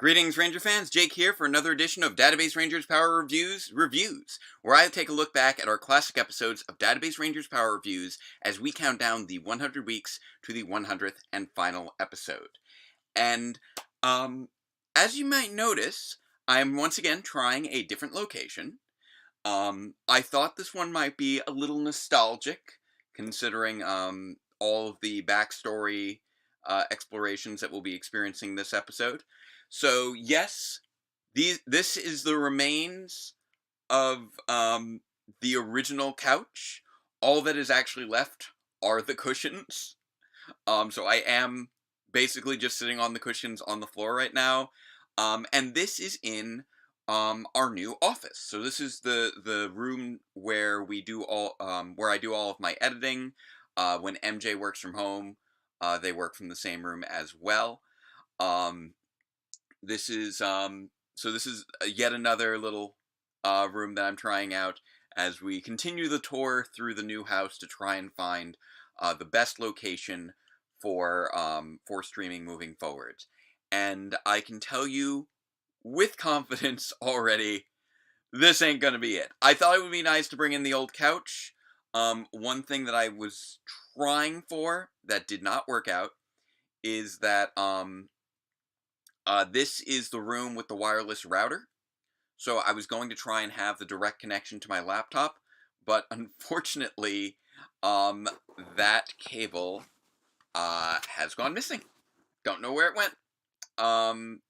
Greetings, Ranger fans. Jake here for another edition of Database Rangers Power Reviews, where I take a look back at our classic episodes of Database Rangers Power Reviews as we count down the 100 weeks to the 100th and final episode. And, as you might notice, I'm once again trying a different location. I thought this one might be a little nostalgic, considering, all of the backstory, explorations that we'll be experiencing this episode. So, yes, this is the remains of, the original couch. All that is actually left are the cushions. So I am basically just sitting on the cushions on the floor right now. And this is in our new office. So this is the room where we do all where I do all of my editing. When MJ works from home, they work from the same room as well. This is so this is yet another little room that I'm trying out as we continue the tour through the new house to try and find the best location for streaming moving forward. And I can tell you with confidence already, this ain't gonna be it. I thought it would be nice to bring in the old couch. One thing that I was trying for that did not work out is that this is the room with the wireless router. So I was going to try and have the direct connection to my laptop, but unfortunately, that cable has gone missing. Don't know where it went.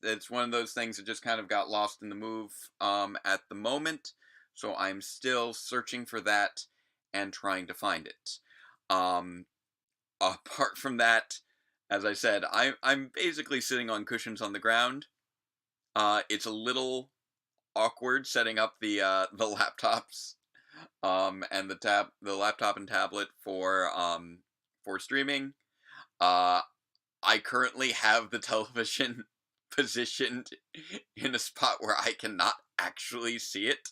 It's one of those things that just kind of got lost in the move at the moment. So I'm still searching for that and trying to find it. Apart from that, as I said, I'm basically sitting on cushions on the ground. It's a little awkward setting up the laptops and the laptop and tablet for streaming. I currently have the television positioned in a spot where I cannot actually see it,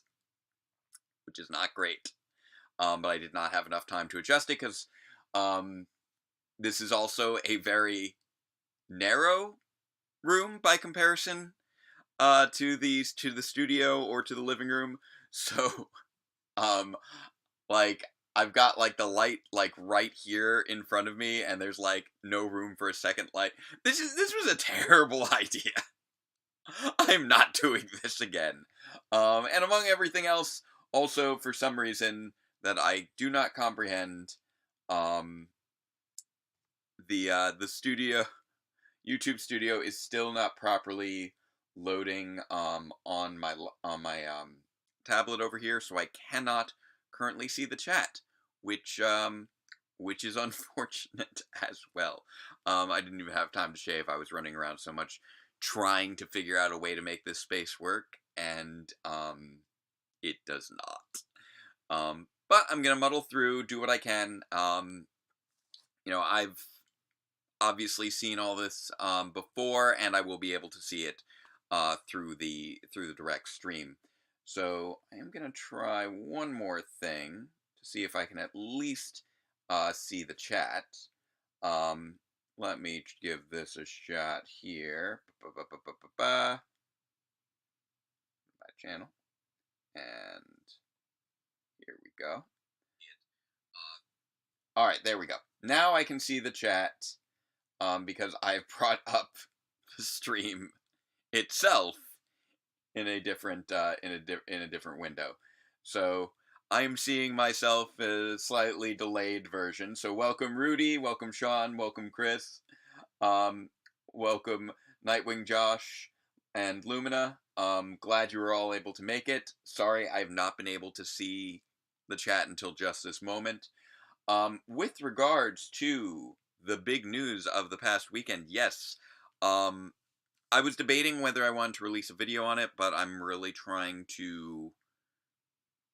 which is not great. But I did not have enough time to adjust it because this is also a very narrow room by comparison to the studio or to the living room. So like I've got like the light like right here in front of me, and there's like no room for a second light. This was a terrible idea. I'm not doing this again. And among everything else, also for some reason that I do not comprehend, the studio YouTube studio is still not properly loading on my tablet over here, so I cannot currently see the chat, which is unfortunate as well. I didn't even have time to shave. I was running around so much trying to figure out a way to make this space work, and it does not. But I'm gonna muddle through, do what I can. I've obviously seen all this before, and I will be able to see it through the direct stream. So I am gonna try one more thing to see if I can at least see the chat. Let me give this a shot here. My channel, and here we go. All right, there we go. Now I can see the chat because I've brought up the stream itself in a different in a different window. So I'm seeing myself a slightly delayed version. So welcome Rudy, welcome Sean, welcome Chris, welcome Nightwing Josh and Lumina. Glad you were all able to make it. Sorry I've not been able to see the chat until just this moment. With regards to the big news of the past weekend, yes, I was debating whether I wanted to release a video on it, but I'm really trying to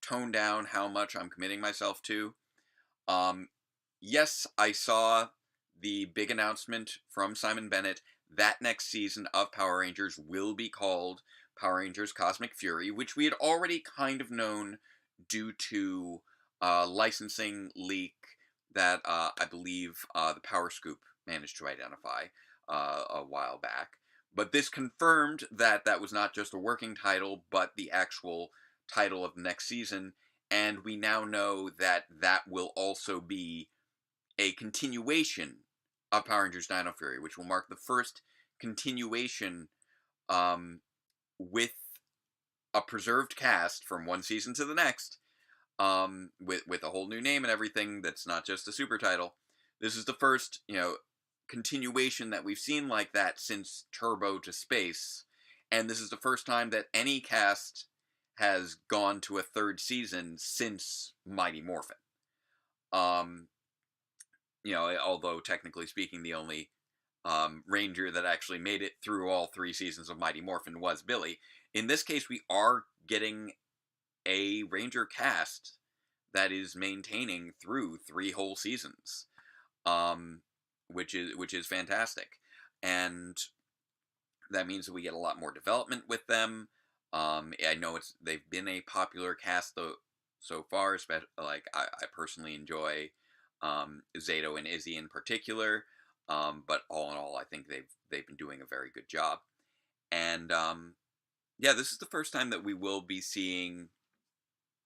tone down how much I'm committing myself to. Yes, I saw the big announcement from Simon Bennett that next season of Power Rangers will be called Power Rangers Cosmic Fury, which we had already kind of known due to licensing leak that I believe the Power Scoop managed to identify a while back. But this confirmed that that was not just a working title, but the actual title of the next season. And we now know that that will also be a continuation of Power Rangers Dino Fury, which will mark the first continuation um, with a preserved cast from one season to the next, with a whole new name and everything. That's not just a super title. This is the first, continuation that we've seen like that since Turbo to Space, and this is the first time that any cast has gone to a third season since Mighty Morphin. Um, although technically speaking, the only Ranger that actually made it through all 3 seasons of Mighty Morphin was Billy. In this case, we are getting a Ranger cast that is maintaining through 3 whole seasons, which is fantastic, and that means that we get a lot more development with them. I know they've been a popular cast though so far. Especially, like I personally enjoy Zato and Izzy in particular. But all in all, I think they've been doing a very good job. And yeah, this is the first time that we will be seeing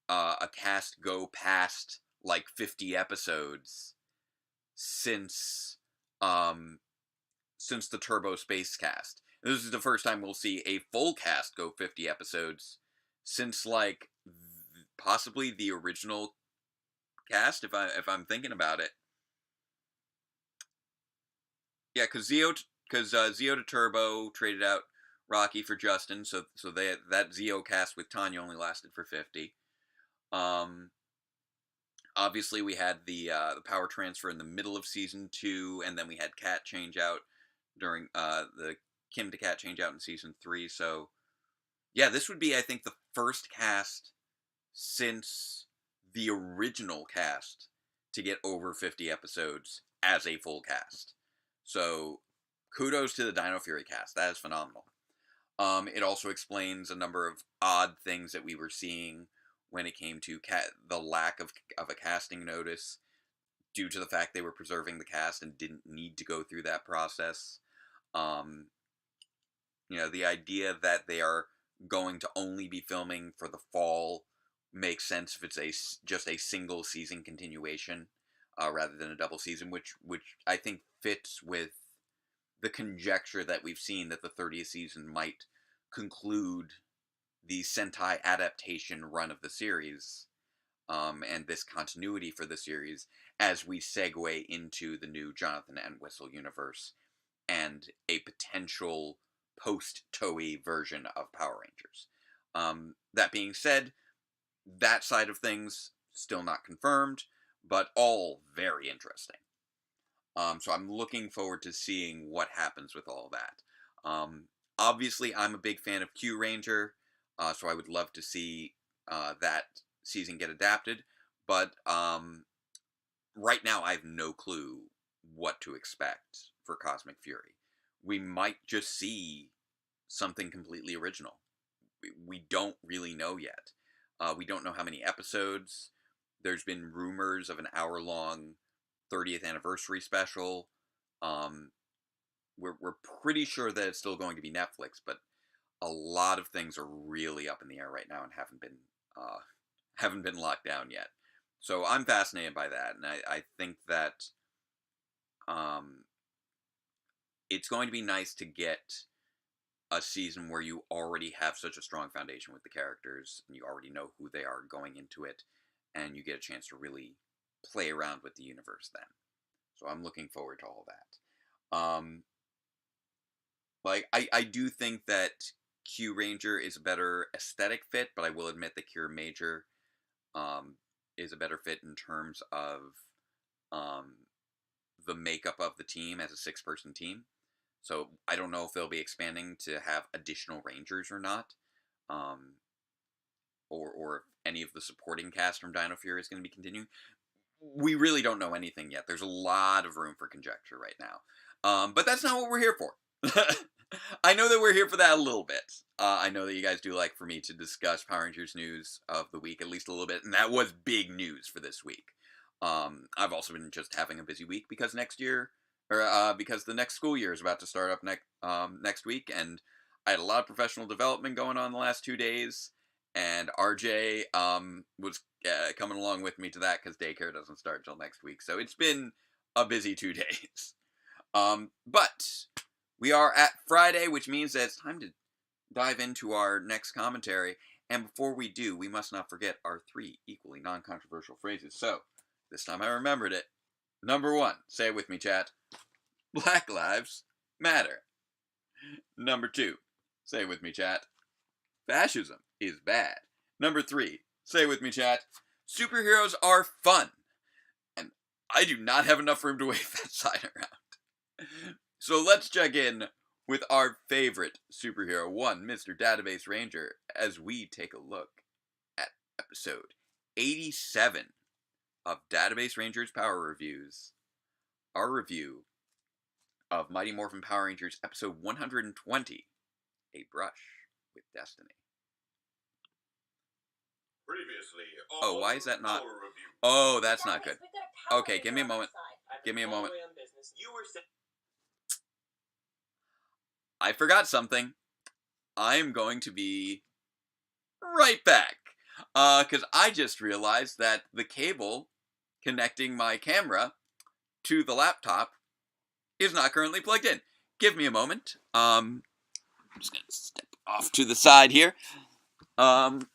a cast go past like 50 episodes since the Turbo Space cast. This is the first time we'll see a full cast go 50 episodes since like possibly the original cast, if I'm thinking about it. Yeah, because Zeo to Turbo traded out Rocky for Justin, so that Zeo cast with Tanya only lasted for 50. Obviously we had the power transfer in the middle of season 2, and then we had Cat change out during the Kim to Cat change out in season 3. So yeah, this would be, I think, the first cast since the original cast to get over 50 episodes as a full cast. So kudos to the Dino Fury cast. That is phenomenal. It also explains a number of odd things that we were seeing when it came to the lack of a casting notice due to the fact they were preserving the cast and didn't need to go through that process. The idea that they are going to only be filming for the fall makes sense if it's just a single season continuation rather than a double season, which I think fits with the conjecture that we've seen that the 30th season might conclude the Sentai adaptation run of the series, and this continuity for the series as we segue into the new Jonathan Entwistle universe and a potential post-Toei version of Power Rangers. That being said, that side of things still not confirmed, but all very interesting. So I'm looking forward to seeing what happens with all that. Obviously, I'm a big fan of Q Ranger, so I would love to see that season get adapted. But right now, I have no clue what to expect for Cosmic Fury. We might just see something completely original. We don't really know yet. We don't know how many episodes. There's been rumors of an hour-long 30th anniversary special. We're pretty sure that it's still going to be Netflix, but a lot of things are really up in the air right now and haven't been locked down yet. So I'm fascinated by that, and I think that it's going to be nice to get a season where you already have such a strong foundation with the characters, and you already know who they are going into it, and you get a chance to really play around with the universe then. So I'm looking forward to all that. I do think that Q Ranger is a better aesthetic fit, but I will admit that Cure Major is a better fit in terms of the makeup of the team as a 6-person team. So I don't know if they'll be expanding to have additional Rangers or not, or if any of the supporting cast from Dino Fury is going to be continuing. We really don't know anything yet. There's a lot of room for conjecture right now. But that's not what we're here for. I know that we're here for that a little bit. I know that you guys do like for me to discuss Power Rangers news of the week at least a little bit, and that was big news for this week. I've also been just having a busy week because next year because the next school year is about to start up next week, and I had a lot of professional development going on the last 2 days, and RJ was coming along with me to that because daycare doesn't start until next week, so it's been a busy 2 days. But we are at Friday, which means that it's time to dive into our next commentary. And before we do, we must not forget our 3 equally non-controversial phrases. So, this time I remembered it. Number 1, say it with me, chat. Black lives matter. Number 2, say it with me, chat. Fascism is bad. Number 3, say it with me, chat. Superheroes are fun. And I do not have enough room to wave that sign around. So let's check in with our favorite superhero, one Mr. Database Ranger, as we take a look at episode 87 of Database Rangers Power Reviews. Our review of Mighty Morphin Power Rangers episode 120, A Brush with Destiny. Previously, oh, why is that not? Oh, that's not good. Okay, give me a moment. Give me a moment. I forgot something. I'm going to be right back. Because I just realized that the cable connecting my camera to the laptop is not currently plugged in. Give me a moment. I'm just going to step off to the side here. I'm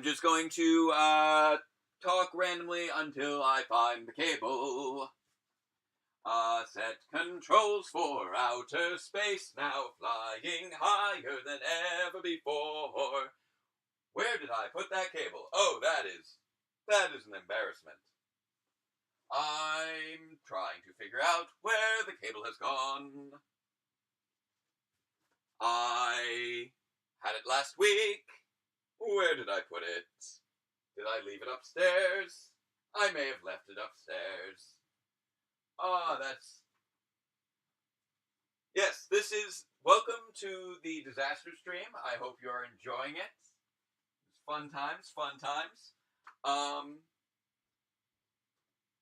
just going to talk randomly until I find the cable. Set controls for outer space, now flying higher than ever before. Where did I put that cable? Oh, that is an embarrassment. I'm trying to figure out where the cable has gone. I had it last week. Where did I put it? Did I leave it upstairs? I may have left it upstairs. Yes, this is welcome to the disaster stream. I hope you're enjoying it. It's fun times.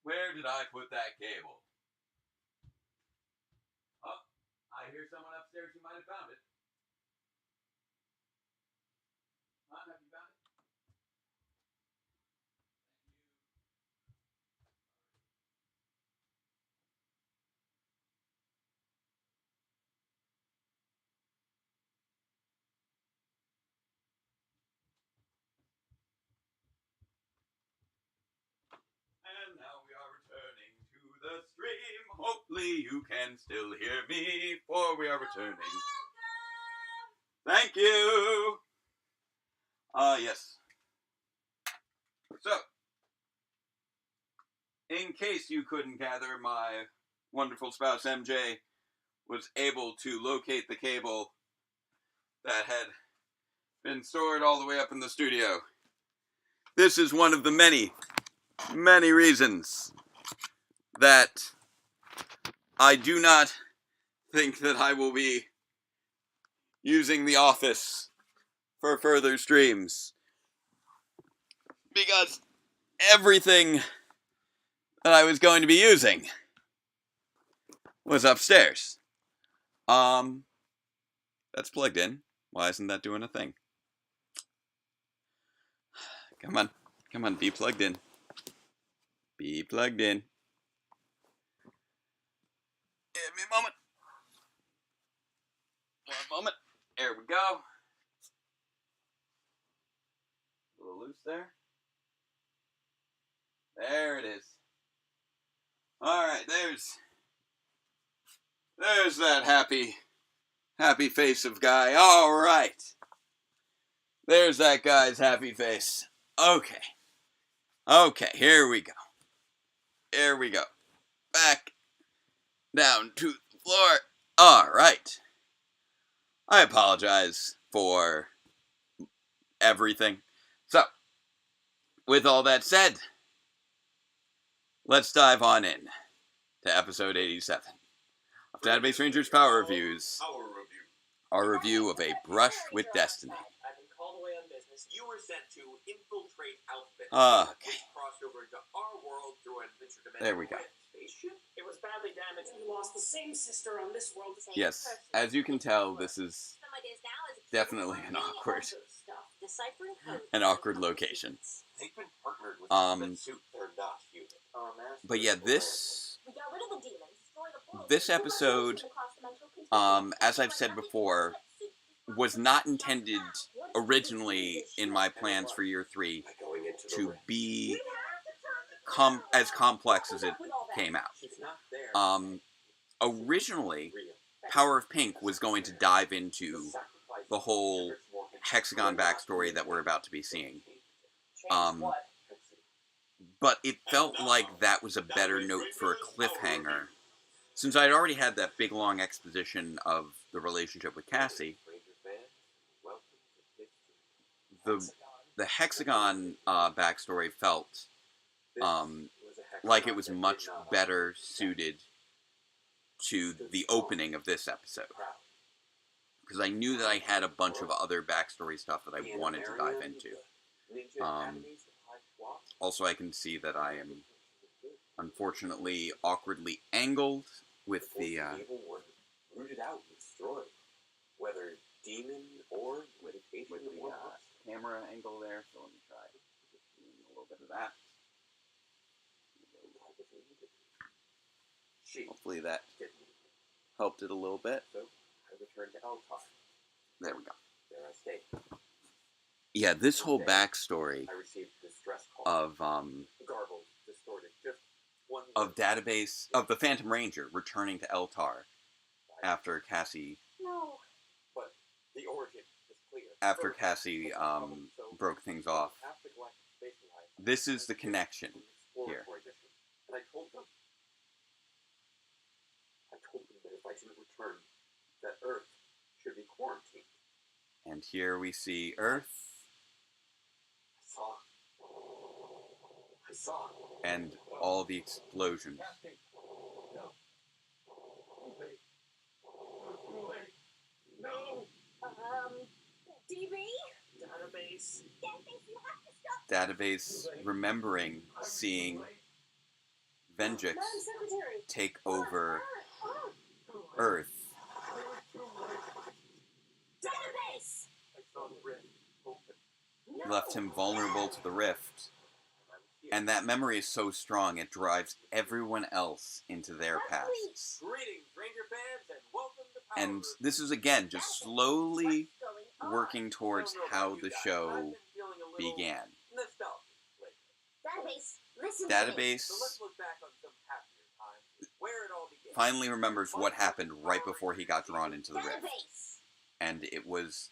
Where did I put that cable? Oh, I hear someone upstairs who might have found it. Have you found it? And now we are returning to the stream. Hopefully you can still hear me, for we are returning. Thank you! Yes. So, in case you couldn't gather, my wonderful spouse MJ was able to locate the cable that had been stored all the way up in the studio. This is one of the many, many reasons that I do not think that I will be using the office for further streams. Because everything that I was going to be using was upstairs. That's plugged in. Why isn't that doing a thing? Come on, be plugged in. Be plugged in. Give me a moment. One moment. There we go. A little loose there. There it is. Alright, there's that happy face of guy. Alright. There's that guy's happy face. Okay, here we go. Back down to the floor. Alright. I apologize for everything. So, with all that said, let's dive on in to episode 87 of Database Rangers Power Reviews. Our review of A Brush with Destiny. I've been called away on business. You were sent to infiltrate Outfit. Okay. Which crossed over into our world through an interdimensional There we go. spaceship. It was badly damaged. We lost the same sister on this world. Yes, as you can tell, this is definitely an awkward location. They've been partnered with that suit. They're not human. But yeah, this episode, as I've said before, was not intended originally in my plans for year 3 to be as complex as it came out. Originally, Power of Pink was going to dive into the whole Hexagon backstory that we're about to be seeing. But it felt like that was a better note for a cliffhanger. Since I'd already had that big long exposition of the relationship with Cassie, the Hexagon backstory felt like it was much better suited to the opening of this episode. Because I knew that I had a bunch of other backstory stuff that I wanted to dive into. Also, I can see that I am, unfortunately, awkwardly angled with the rooted out and destroyed, whether demon or meditation with the camera angle there. So let me try doing a little bit of that. Hopefully that helped it a little bit. So I returned to Eltar. There we go. There I stayed. Yeah, this whole backstory I received distress calls. of garbled, distorted, just one of database of the Phantom Ranger returning to Eltar after Cassie. No. But the origin is clear. After Cassie broke things off. This is the connection here. And I told them that if I didn't return, that Earth should be quarantined. And here we see Earth. I saw. And all the explosions. No. DB? Database. Database remembering seeing Venjix take over Earth. Database! I saw the rift open. Left him vulnerable to the rift. And that memory is so strong, it drives everyone else into their pasts. Greetings, Ranger fans, and welcome to Power And this is, again, just slowly working towards how the show began. Database, listen Database So let's look back on some happier times, where it all began. finally remembers what happened right before he got drawn into the rift. Database! And it was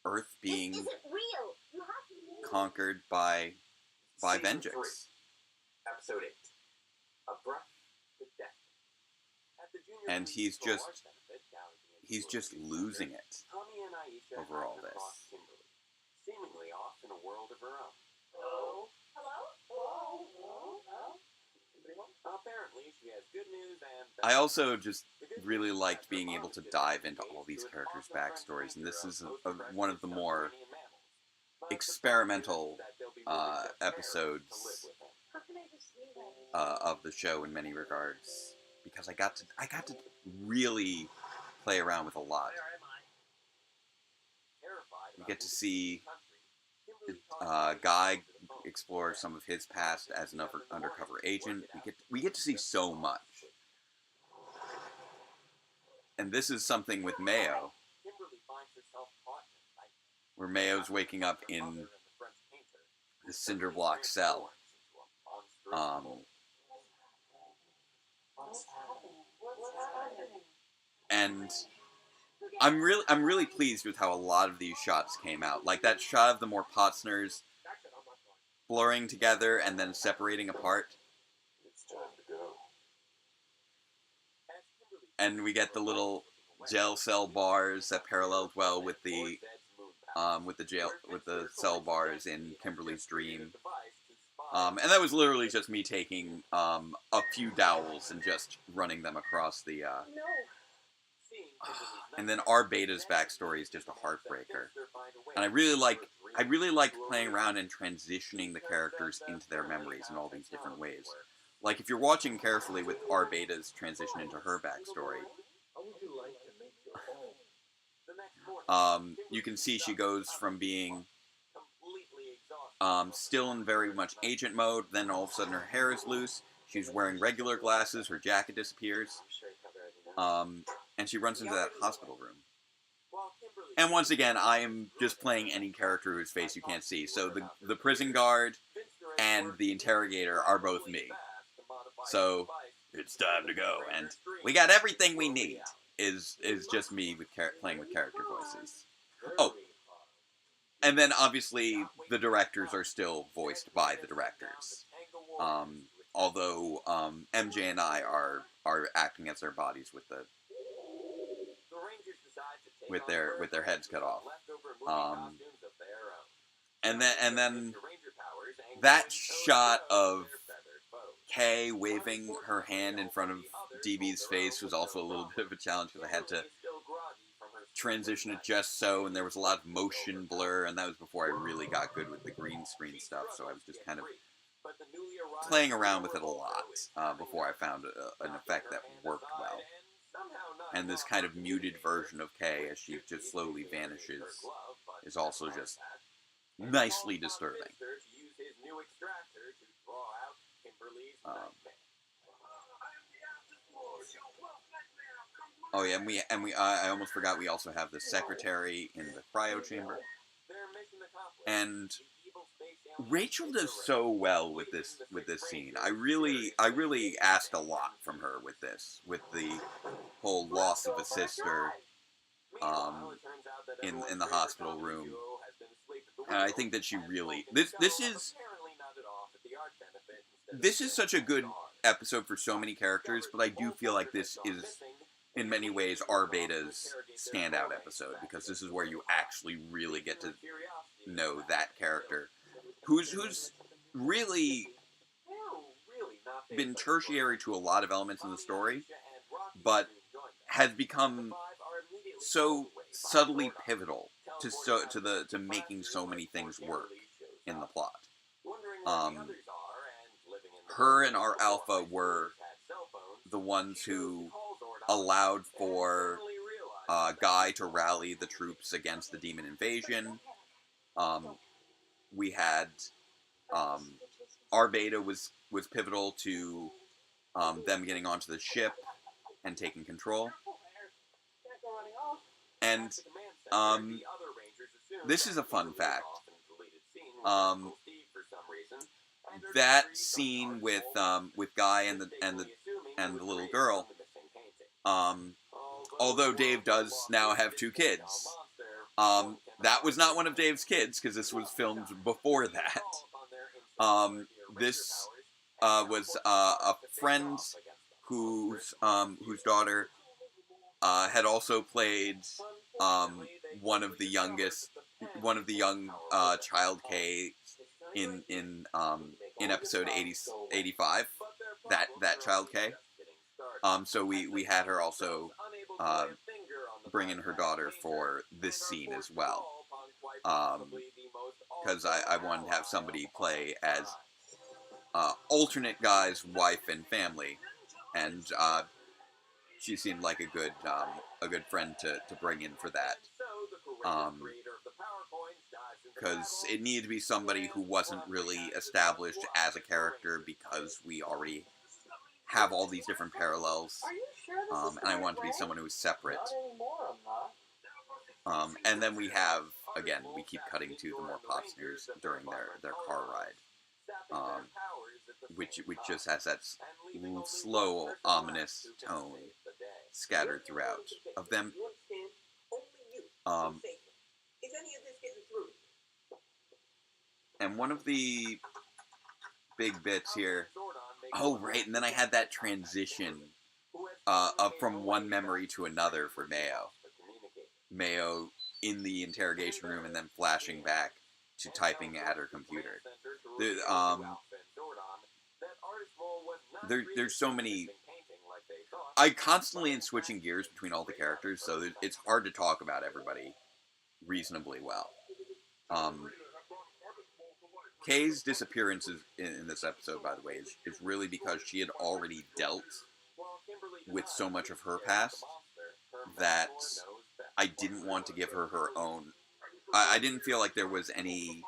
Earth being This isn't real. You have to believe it. conquered by Season Venjix. 3, Episode 8. A Breath with Death. At the junior And high he's school just- art benefit down at the He's end just of the losing it Tommy and Aisha over all happened this. across Kimberly, seemingly off in a world of her own. Hello? Hello? Hello? Apparently, she has good news and I also just really liked being able to dive into all these characters' backstories, and this is one of the more experimental episodes How can I just leave that? of the show in many regards, because I got to really play around with a lot. We get to see Guy explore some of his past as an undercover agent. We get to see so much, and this is something with Mayo, where Mayo's waking up in the cinder block cell. And I'm really pleased with how a lot of these shots came out. Like that shot of the more Potsners blurring together and then separating apart. It's time to go. And we get the little jail cell bars that paralleled well with the cell bars in Kimberly's dream. And that was literally just me taking a few dowels and just running them across the. No. And then our Beta's backstory is just a heartbreaker. And I really liked playing around and transitioning the characters into their memories in all these different ways. like, if you're watching carefully with R. Beta's transition into her backstory, How would you like to make your own? The next morning, you can see she goes from being completely exhausted. still in very much agent mode, then all of a sudden her hair is loose, she's wearing regular glasses, her jacket disappears, I'm sure you covered everything. and she runs into that hospital room. While Kimberly And once again, I am just playing any character whose face you can't see. So the prison guard and the interrogator are both me. So it's time to go, and we got everything we need. Is just me with playing with character voices. Oh, and then obviously the directors are still voiced by the directors. Although MJ and I are acting as their bodies with their heads cut off. And then that shot of Kay waving her hand in front of DB's face was also a little bit of a challenge because I had to transition it just so, and there was a lot of motion blur, and that was before I really got good with the green screen stuff, so I was just kind of playing around with it a lot before I found an effect that worked well. And this kind of muted version of Kay as she just slowly vanishes is also just nicely disturbing. Oh yeah, I almost forgot we also have the secretary in the cryo chamber. And Rachel does so well with this scene. I really asked a lot from her with the whole loss of a sister in the hospital room. And I think that she really this is such a good episode for so many characters, but I do feel like this is in many ways R. Beta's standout episode, because this is where you actually really get to know that character, who's really been tertiary to a lot of elements in the story, but has become so subtly pivotal to making so many things work in the plot. Her and our Alpha were the ones who allowed for Guy to rally the troops against the demon invasion. We had R. Beta was pivotal to them getting onto the ship and taking control. And this is a fun fact. That scene with Guy and the little girl. Although Dave does now have 2 kids, that was not one of Dave's kids because this was filmed before that. This was a friend whose daughter had also played one of the young child K in episode 85. That child K. So we had her also bring in her daughter for this scene as well, because I wanted to have somebody play as alternate Guy's wife and family, and she seemed like a good friend to bring in for that, because it needed to be somebody who wasn't really established as a character, because we already have all these different parallels, and I wanted to be someone who was separate. And then we have, again, we keep cutting to the more pop singers during their car ride, which just has that slow, ominous tone scattered throughout of them. And one of the big bits here. Oh, right, and then I had that transition up from one memory to another for Mayo. Mayo in the interrogation room and then flashing back to typing at her computer. There's so many. I constantly am switching gears between all the characters, so it's hard to talk about everybody reasonably well. Kay's disappearance in this episode, by the way, is really because she had already dealt with so much of her past that I didn't want to give her her own. I didn't feel like there was any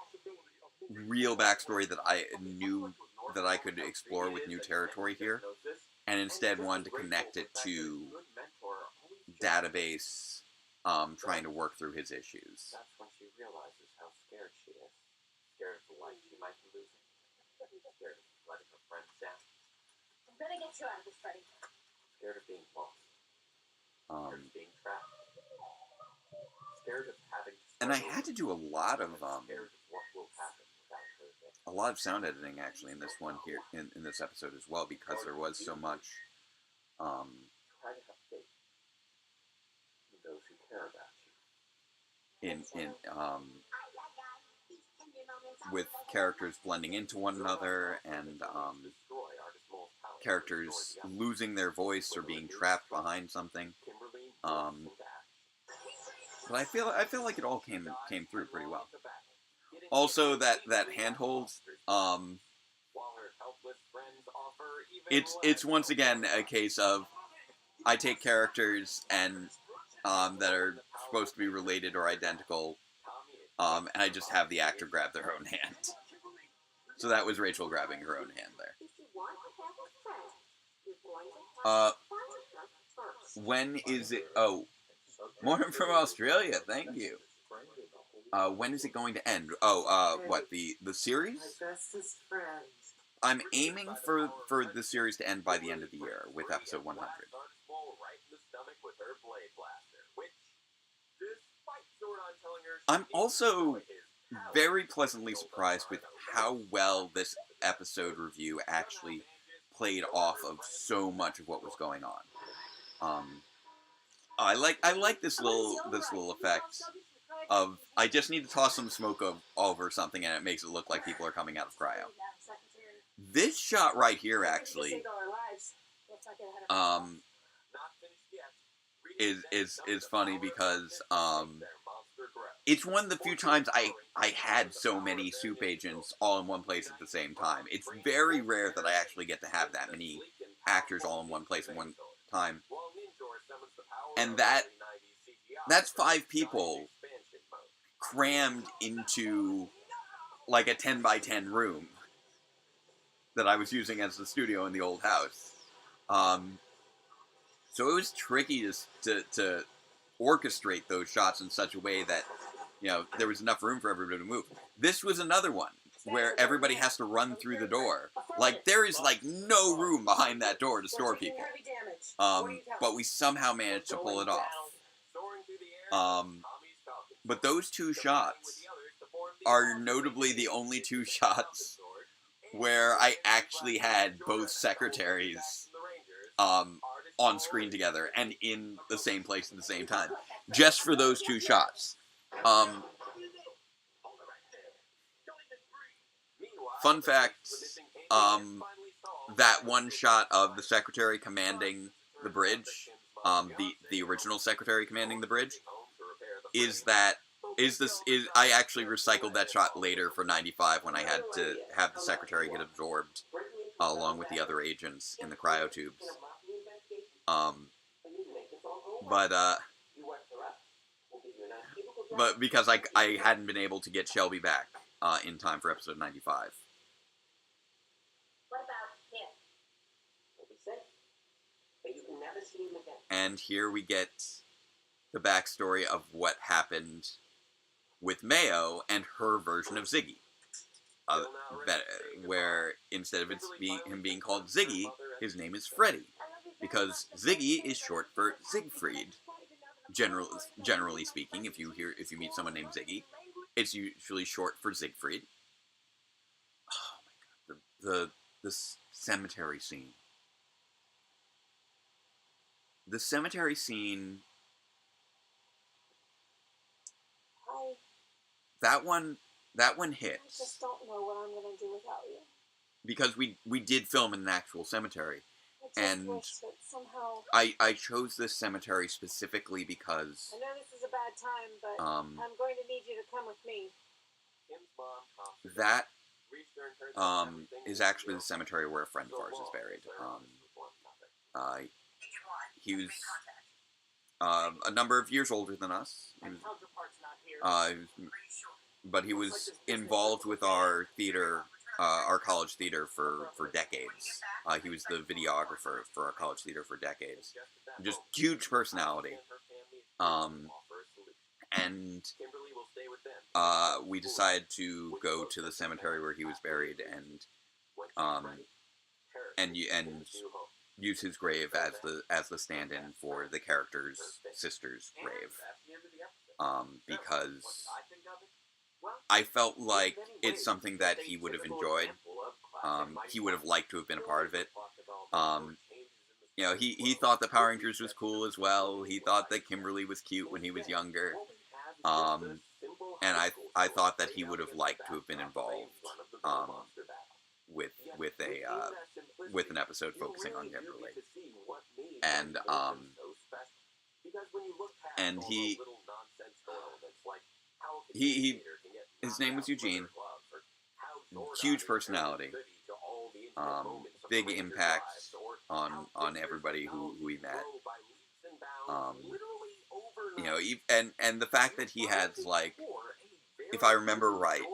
real backstory that I knew that I could explore with new territory here, and instead wanted to connect it to Database trying to work through his issues. That's when she realizes how scared she is. Scared of the life she might be losing. Scared of letting her friends down. I'm gonna get you out of this, Freddy. Scared of being lost. Scared of being trapped. Scared of having to and I had to do a lot of scared of what will happen without her there. a lot of sound editing actually in this one here in this episode as well, because there was so much Try to have faith in those who care about you. in with characters blending into one another, and characters losing their voice or being trapped behind something. But I feel like it all came through pretty well. Also, that handhold, it's once again a case of I take characters and that are supposed to be related or identical, and I just have the actor grab their own hand. So that was Rachel grabbing her own hand there. When is it? Oh, Morning from Australia. Thank you. When is it going to end? Oh, what, the series? My bestest friend. I'm aiming for the series to end by the end of the year with episode 100. I'm also very pleasantly surprised with how well this episode review actually played off of so much of what was going on. I like this little effect of I just need to toss some smoke over something and it makes it look like people are coming out of cryo. This shot right here actually is funny because it's one of the few times I had so many soup agents all in one place at the same time. It's very rare that I actually get to have that many actors all in one place at one time. And that's 5 people crammed into like a 10 by 10 room that I was using as the studio in the old house. So it was tricky to orchestrate those shots in such a way that, you know, there was enough room for everybody to move. This was another one where everybody has to run through the door. Like, there is, like, no room behind that door to store people. But we somehow managed to pull it off. But those 2 shots are notably the only 2 shots where I actually had both secretaries on screen together and in the same place at the same time. Just for those 2 shots. Fun fact, that one shot of the secretary commanding the bridge, the original secretary commanding the bridge, I actually recycled that shot later for 95 when I had to have the secretary get absorbed along with the other agents in the cryotubes. But because I hadn't been able to get Shelby back in time for episode 95. What about him? He'll be safe. But you can never see him again. And here we get the backstory of what happened with Mayo and her version of Ziggy. Where instead of him being called Ziggy, his name is Freddy. Because Ziggy is short for Siegfried. Generally speaking, if you meet someone named Ziggy, it's usually short for Siegfried. Oh my god, the cemetery scene. The cemetery scene. That one hits. I just don't know what I'm gonna do without you. Because we did film in an actual cemetery. And wish that somehow I chose this cemetery specifically because I know this is a bad time, but I'm going to need you to come with me. is actually the cemetery where a friend of ours is buried. He was a number of years older than us. But he was involved with our theater, our college theater for decades. He was the videographer for our college theater for decades. Just huge personality. And we decided to go to the cemetery where he was buried and use his grave as the stand-in for the character's sister's grave. Because I felt like it's something that he would have enjoyed. He would have liked to have been a part of it. You know, he thought the Power Rangers was cool as well. He thought that Kimberly was cute when he was younger. And I thought that he would have liked to have been involved with an episode focusing on Kimberly. And he his name was Eugene. Huge personality. Big impact on everybody who we met. You know, and the fact that he had, like, if I remember right,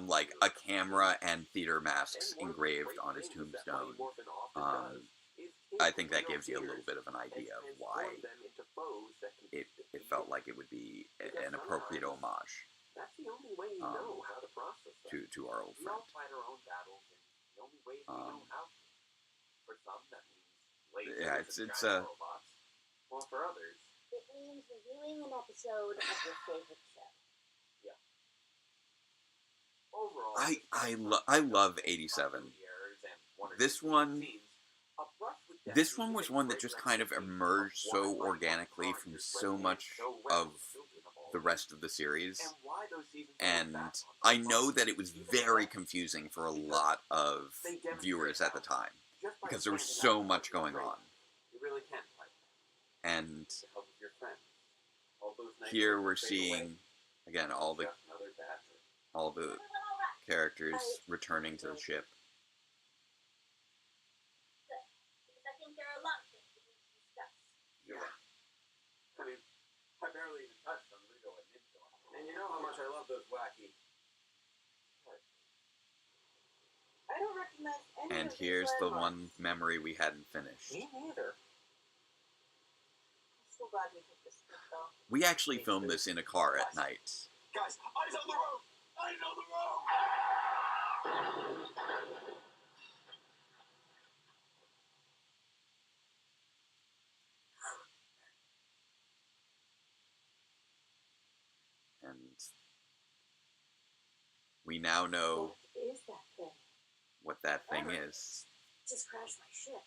like a camera and theater masks engraved on his tombstone. I think that gives you a little bit of an idea of why it felt like it would be an appropriate homage to our old friend. Yeah, it's Well, for others, It means reviewing an episode of your favorite show. overall, I love 87. This one was one that just kind of emerged so organically from so much of the rest of the series. And I know that it was very confusing for a lot of viewers at the time, because there was so much going on. You really can play. And To help with your friends. All those nights here that we're fade seeing, away, again, all the just another bad trip. characters returning to the ship. I think there are a lot of things we need to discuss. Yeah. I mean, I barely even touched on Rigo and Ninja. And you know how much I love those wacky. I don't recognize any And of these here's the landmarks. one memory we hadn't finished. Me neither. I'm so glad we took this trip, though. We actually filmed this in a car at night. Guys, eyes on the road! Eyes on the road! And we now know What is that thing? what that thing is. Just crashed my ship.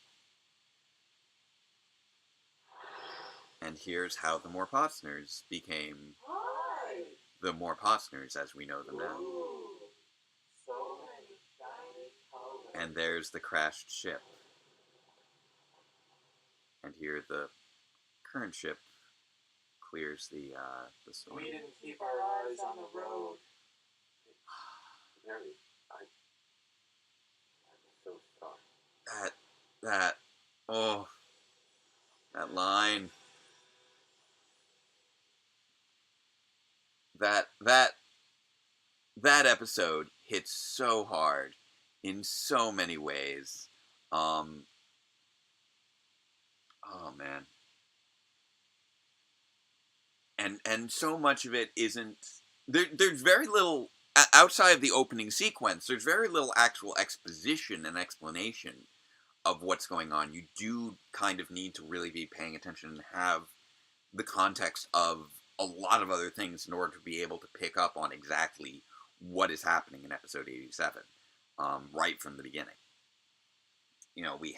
And here's how the Morpotzners became Hi! the Morpotzners as we know them now. So many shiny colors. And there's the crashed ship. And here the current ship clears the storm. We didn't keep our eyes on the road. Mary, I'm so sorry. That line. That episode hits so hard in so many ways. Oh man. And so much of it isn't there's very little outside of the opening sequence, there's very little actual exposition and explanation of what's going on. You do kind of need to really be paying attention and have the context of a lot of other things in order to be able to pick up on exactly what is happening in episode 87, right from the beginning. You know, we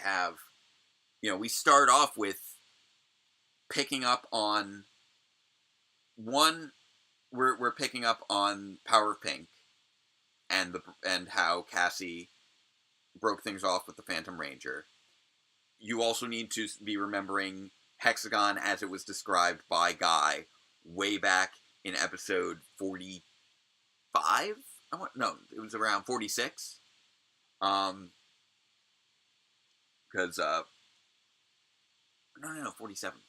start off with picking up on we're picking up on Power of Pink and how Cassie broke things off with the Phantom Ranger. You also need to be remembering Hexagon as it was described by Guy way back in episode 45, No, it was around 46. Because no, 47.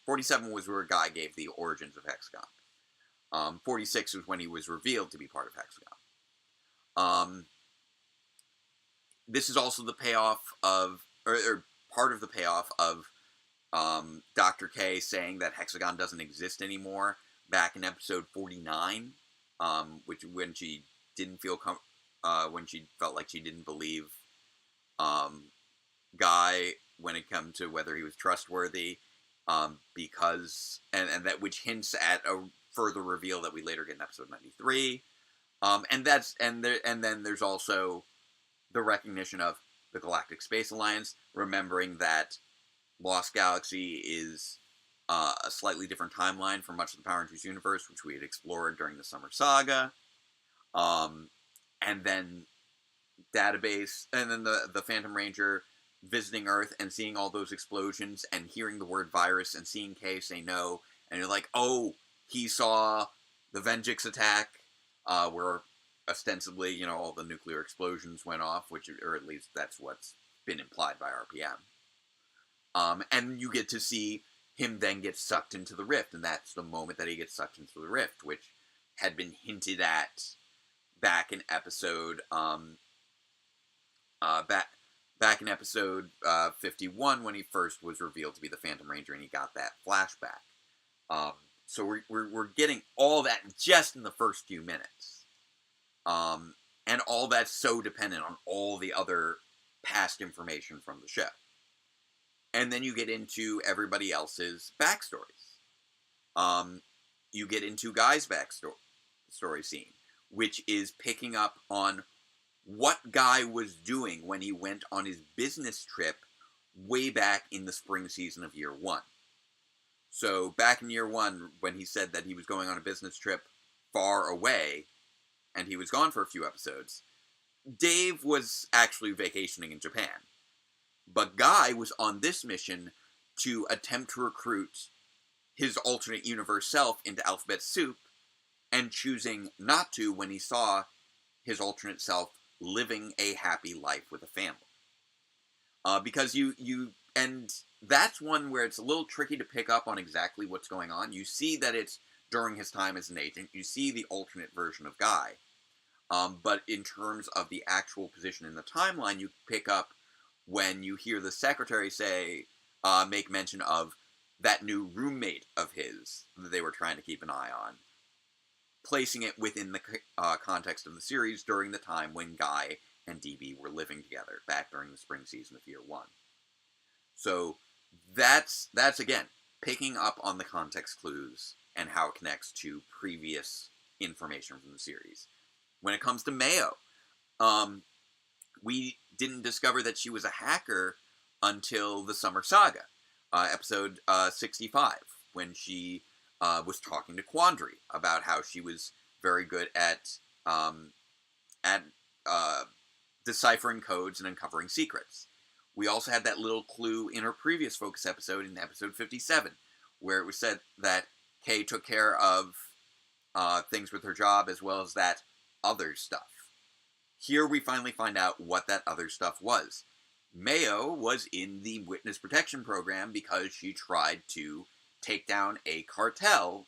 47 was where Guy gave the origins of Hexagon. 46 was when he was revealed to be part of Hexagon. This is also the payoff of, or part of the payoff of Dr. K saying that Hexagon doesn't exist anymore back in episode 49, which when she didn't feel when she felt like she didn't believe Guy when it come to whether he was trustworthy, because and that which hints at a further reveal that we later get in episode 93, and then there's also the recognition of the Galactic Space Alliance, remembering that Lost Galaxy is a slightly different timeline from much of the Power Rangers universe, which we had explored during the Summer Saga, and then Database, and then the Phantom Ranger visiting Earth and seeing all those explosions and hearing the word virus and seeing Kay say no, and you're like, oh, he saw the Venjix attack, where ostensibly, all the nuclear explosions went off, or at least that's what's been implied by RPM. And you get to see him then get sucked into the rift, and that's the moment that he gets sucked into the rift, which had been hinted at back in episode, back in episode 51 when he first was revealed to be the Phantom Ranger and he got that flashback. So we're getting all that just in the first few minutes. And all that's so dependent on all the other past information from the show. And then you get into everybody else's backstories. You get into Guy's backstory scene, which is picking up on what Guy was doing when he went on his business trip way back in the spring season of year 1. So back in year 1, when he said that he was going on a business trip far away, and he was gone for a few episodes, Dave was actually vacationing in Japan. But Guy was on this mission to attempt to recruit his alternate universe self into Alphabet Soup, and choosing not to when he saw his alternate self living a happy life with a family. Because and that's one where it's a little tricky to pick up on exactly what's going on. You see that it's during his time as an agent. You see the alternate version of Guy. But in terms of the actual position in the timeline, you pick up when you hear the secretary make mention of that new roommate of his that they were trying to keep an eye on, placing it within the context of the series during the time when Guy and DB were living together, back during the spring season of year 1. So that's again, picking up on the context clues and how it connects to previous information from the series. When it comes to Mayo, we didn't discover that she was a hacker until the Summer Saga, episode 65, when she was talking to Quandary about how she was very good at deciphering codes and uncovering secrets. We also had that little clue in her previous focus episode, in episode 57, where it was said that Kay took care of things with her job as well as that other stuff. Here we finally find out what that other stuff was. Mayo was in the Witness Protection Program because she tried to take down a cartel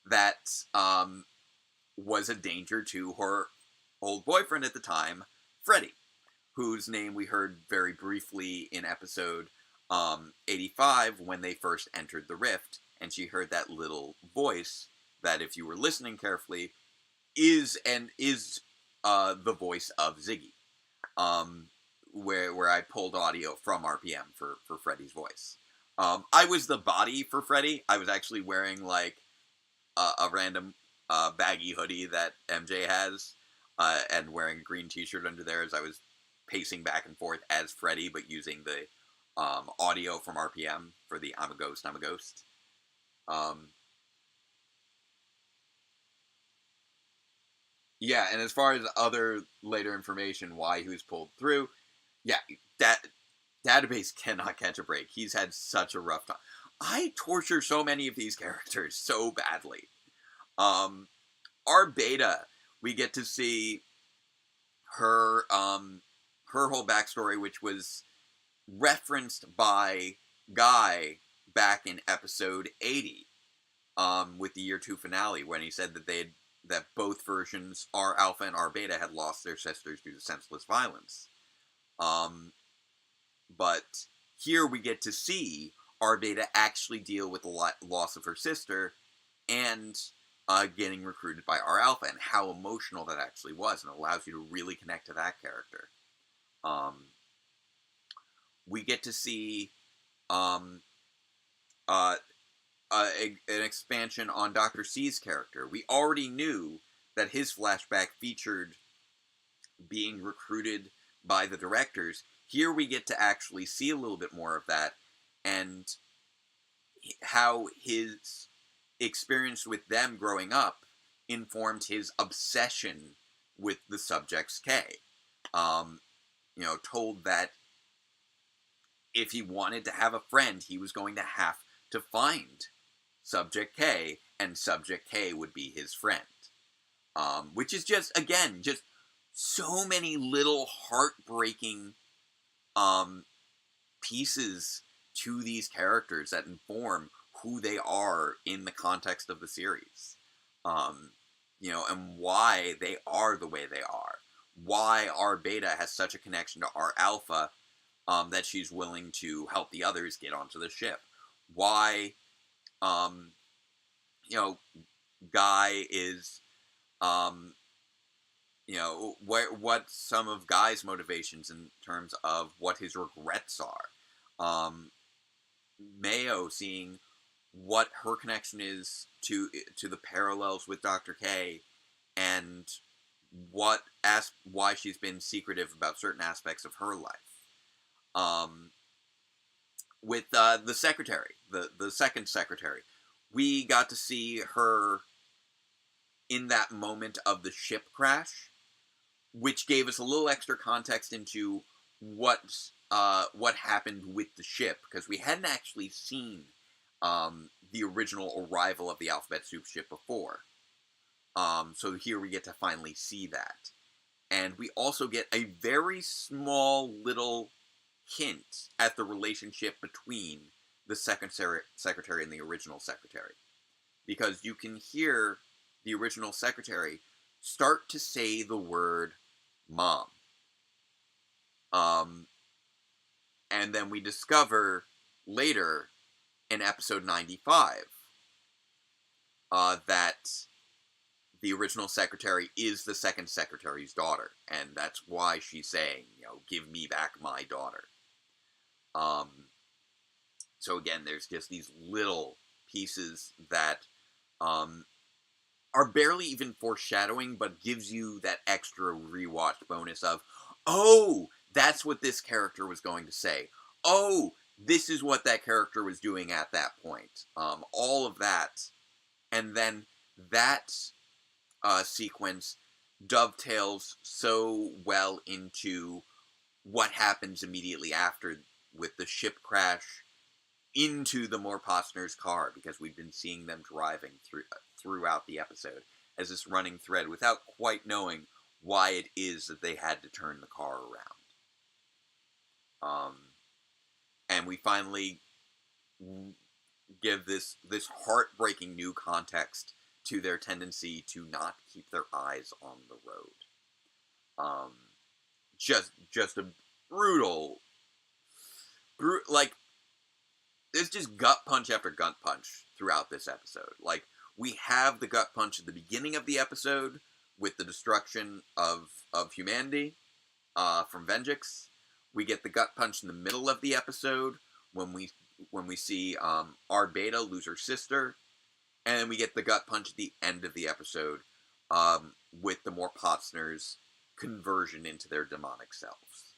that was a danger to her old boyfriend at the time, Freddy, whose name we heard very briefly in episode 85 when they first entered the Rift, and she heard that little voice that, if you were listening carefully, is the voice of Ziggy, where I pulled audio from RPM for Freddy's voice. I was the body for Freddy. I was actually wearing like a random baggy hoodie that MJ has, and wearing a green t-shirt under there as I was pacing back and forth as Freddy, but using the audio from RPM for the I'm a Ghost, I'm a Ghost. Yeah, and as far as other later information, why he was pulled through, yeah, Database cannot catch a break. He's had such a rough time. I torture so many of these characters so badly. Our beta we get to see her her whole backstory, which was referenced by Guy back in episode 80, with the year 2 finale, when he said that both versions, R Alpha and R Beta, had lost their sisters due to senseless violence. But here we get to see R Beta actually deal with the loss of her sister and getting recruited by R Alpha, and how emotional that actually was, and allows you to really connect to that character. We get to see an expansion on Dr. C's character. We already knew that his flashback featured being recruited by the directors. Here we get to actually see a little bit more of that, and how his experience with them growing up informed his obsession with the Subjects K. Told that if he wanted to have a friend, he was going to have to find Subject K, and Subject K would be his friend. Which is just so many little heartbreaking pieces to these characters that inform who they are in the context of the series. And why they are the way they are. Why R Beta has such a connection to R Alpha, that she's willing to help the others get onto the ship. Why, Guy is, what some of Guy's motivations in terms of what his regrets are. Mayo seeing what her connection is to the parallels with Dr. K, and why she's been secretive about certain aspects of her life. With the secretary, the second secretary, we got to see her in that moment of the ship crash, which gave us a little extra context into what happened with the ship, because we hadn't actually seen the original arrival of the Alphabet Soup ship before. So here we get to finally see that. And we also get a very small little hint at the relationship between the second secretary and the original secretary. Because you can hear the original secretary start to say the word mom. And then we discover later in episode 95 that the original secretary is the second secretary's daughter, and that's why she's saying, give me back my daughter. So again, there's just these little pieces that are barely even foreshadowing, but gives you that extra rewatch bonus of, oh, that's what this character was going to say. Oh, this is what that character was doing at that point. All of that. And then that sequence dovetails so well into what happens immediately after, with the ship crash into the Morposner's car, because we've been seeing them driving throughout the episode as this running thread, without quite knowing why it is that they had to turn the car around. And we finally give this heartbreaking new context to their tendency to not keep their eyes on the road. Just a brutal, there's just gut punch after gut punch throughout this episode. Like, we have the gut punch at the beginning of the episode with the destruction of humanity from Venjix. We get the gut punch in the middle of the episode when we see R Beta lose her sister, and then we get the gut punch at the end of the episode with the Morposners' conversion into their demonic selves.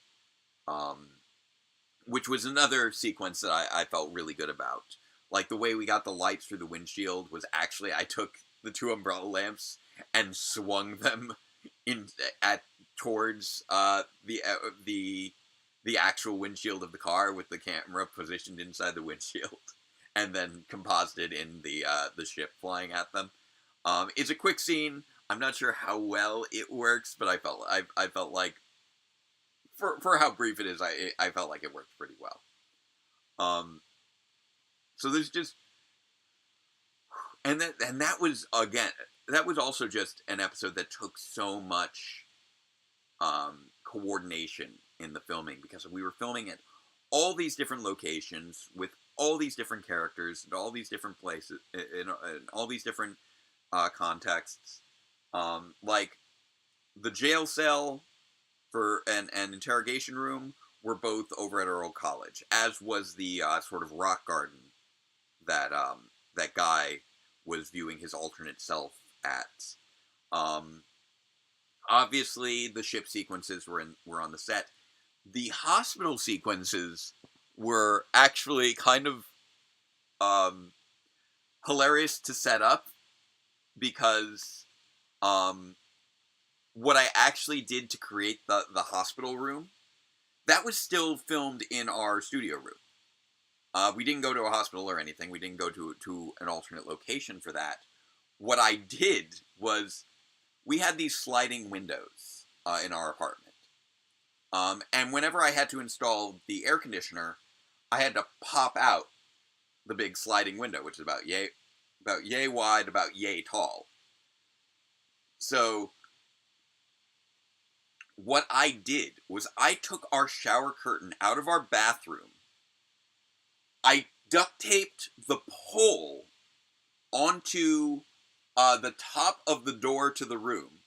Which was another sequence that I felt really good about. Like, the way we got the lights through the windshield was actually, I took the 2 umbrella lamps and swung them towards the actual windshield of the car, with the camera positioned inside the windshield, and then composited in the ship flying at them. It's a quick scene, I'm not sure how well it works, but I felt like for how brief it is, I felt like it worked pretty well. So there's just and that was again that was also just an episode that took so much coordination in the filming because we were filming at all these different locations with all these different characters and all these different places in all these different contexts. Like the jail cell for an interrogation room were both over at our old college, as was the sort of rock garden that that guy was viewing his alternate self at. Um, Obviously, the ship sequences were on the set. The hospital sequences were actually kind of hilarious to set up because what I actually did to create the hospital room, that was still filmed in our studio room. We didn't go to a hospital or anything. We didn't go to an alternate location for that. What I did was we had these sliding windows in our apartment. And whenever I had to install the air conditioner, I had to pop out the big sliding window, which is about yay wide, about yay tall. So what I did was I took our shower curtain out of our bathroom. I duct taped the pole onto the top of the door to the room.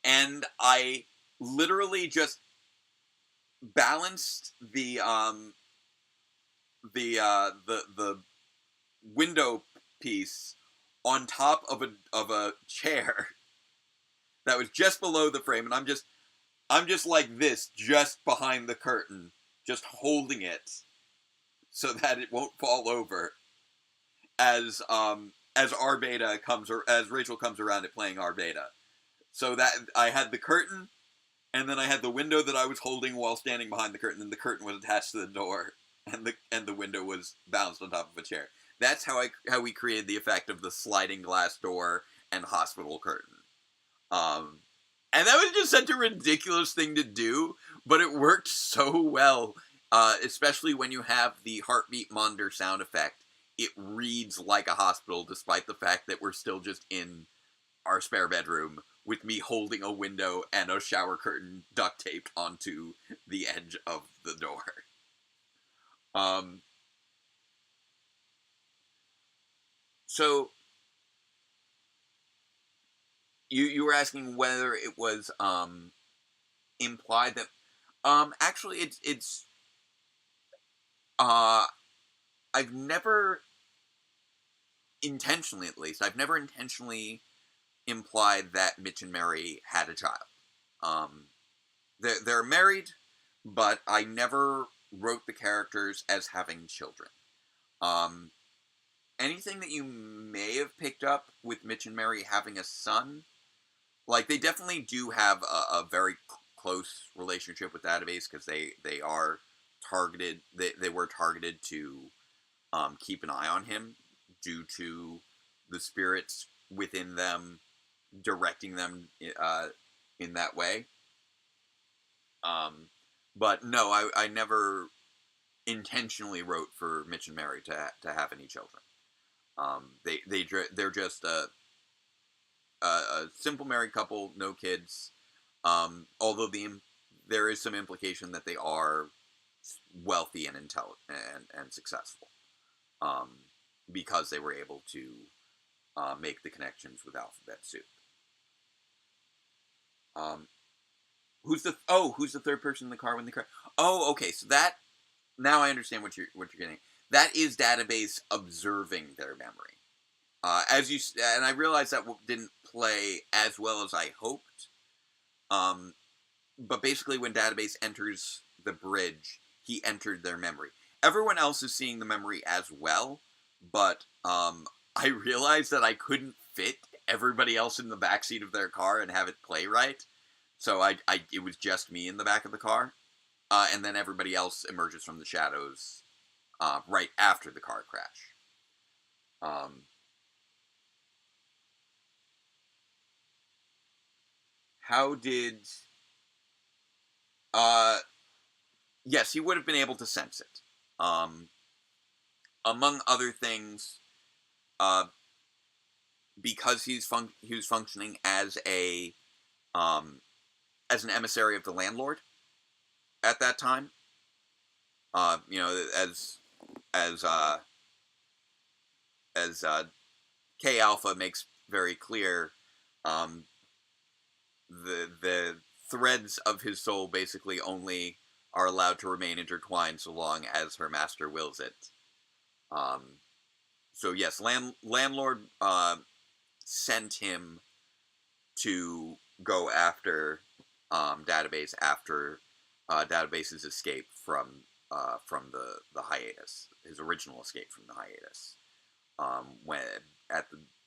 And I literally just balanced the window piece on top of a chair that was just below the frame, and I'm just like this, just behind the curtain, just holding it so that it won't fall over as R Beta comes, or as Rachel comes around at playing R Beta. So that I had the curtain, and then I had the window that I was holding while standing behind the curtain, and the curtain was attached to the door, and the window was balanced on top of a chair. That's how we created the effect of the sliding glass door and hospital curtain. And that was just such a ridiculous thing to do, but it worked so well, especially when you have the heartbeat monitor sound effect. It reads like a hospital, despite the fact that we're still just in our spare bedroom with me holding a window and a shower curtain duct taped onto the edge of the door. So you were asking whether it was implied that actually it's I've never intentionally, at least I've never intentionally implied that Mitch and Mary had a child. They're married, but I never wrote the characters as having children. Anything that you may have picked up with Mitch and Mary having a son, like they definitely do have a very close relationship with Database because they are targeted. They were targeted to keep an eye on him due to the spirits within them directing them in that way. But no, I never intentionally wrote for Mitch and Mary to have any children. They're just a simple married couple, no kids. Although there is some implication that they are wealthy and intelligent and successful, because they were able to make the connections with Alphabet Soup. Who's the third person in the car when they cry? Oh, okay. So that now I understand what you're getting. That is Database observing their memory. And I realized that didn't play as well as I hoped. But basically, when Database enters the bridge, he entered their memory. Everyone else is seeing the memory as well, but I realized that I couldn't fit everybody else in the backseat of their car and have it play right. So it was just me in the back of the car, and then everybody else emerges from the shadows right after the car crash. how did... yes, he would have been able to sense it. Among other things, because he was functioning as an emissary of the landlord at that time. As K Alpha makes very clear, the threads of his soul basically only are allowed to remain intertwined so long as her master wills it. So yes, landlord sent him to go after Database after Database's escape from the hiatus, his original escape from the hiatus,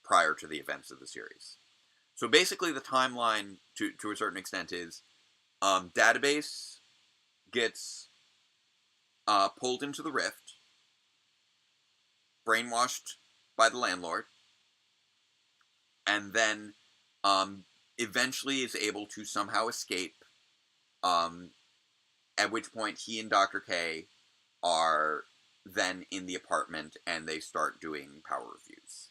prior to the events of the series. So basically, the timeline to a certain extent is Database gets pulled into the rift, brainwashed by the landlord, and then eventually is able to somehow escape. At which point he and Dr. K are then in the apartment and they start doing power reviews.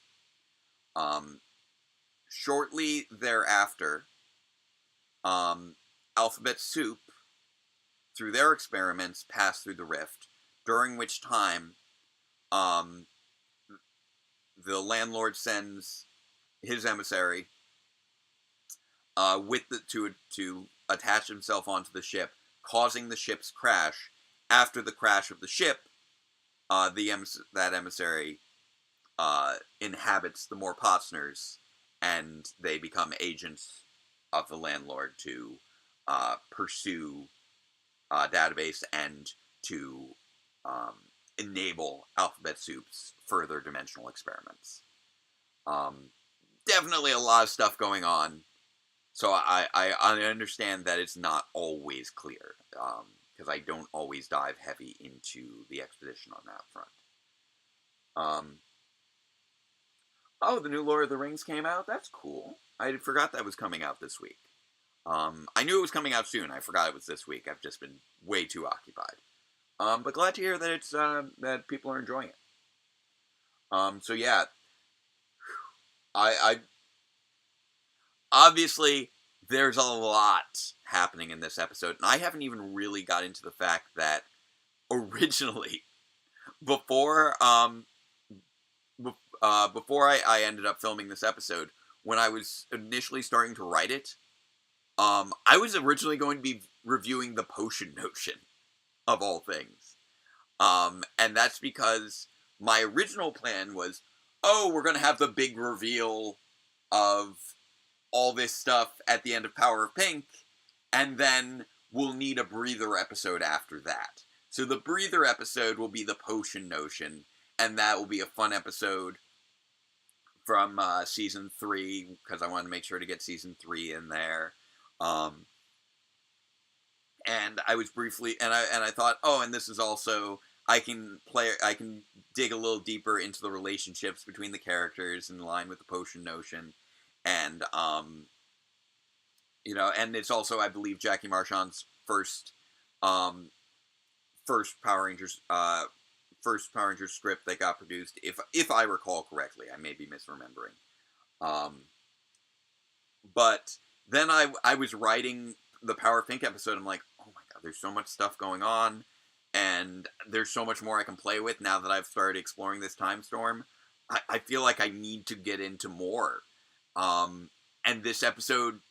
Shortly thereafter, Alphabet Soup, through their experiments, pass through the rift, during which time the landlord sends his emissary to attach himself onto the ship, causing the ship's crash. After the crash of the ship, that emissary inhabits the Morpotsners, and they become agents of the landlord to pursue Database and to enable Alphabet Soup's further dimensional experiments. Definitely a lot of stuff going on. So I understand that it's not always clear, because I don't always dive heavy into the exposition on that front. Oh, the new Lord of the Rings came out? That's cool. I forgot that was coming out this week. I knew it was coming out soon. I forgot it was this week. I've just been way too occupied. But glad to hear that it's that people are enjoying it. So yeah, I obviously there's a lot happening in this episode, and I haven't even really got into the fact that originally, before I ended up filming this episode, when I was initially starting to write it, I was originally going to be reviewing the potion notion, of all things. And that's because my original plan was, we're going to have the big reveal of all this stuff at the end of Power of Pink, and then we'll need a breather episode after that. So the breather episode will be the potion notion, and that will be a fun episode from season 3, because I wanted to make sure to get season 3 in there. And I was briefly, and I thought, and this is also, I can dig a little deeper into the relationships between the characters in line with the potion notion, and and it's also, I believe, Jackie Marchand's first Power Rangers script that got produced, if I recall correctly. I may be misremembering. But then I was writing the Power of Pink episode. I'm like, oh my god, there's so much stuff going on, and there's so much more I can play with now that I've started exploring this time storm. I feel like I need to get into more. And this episode,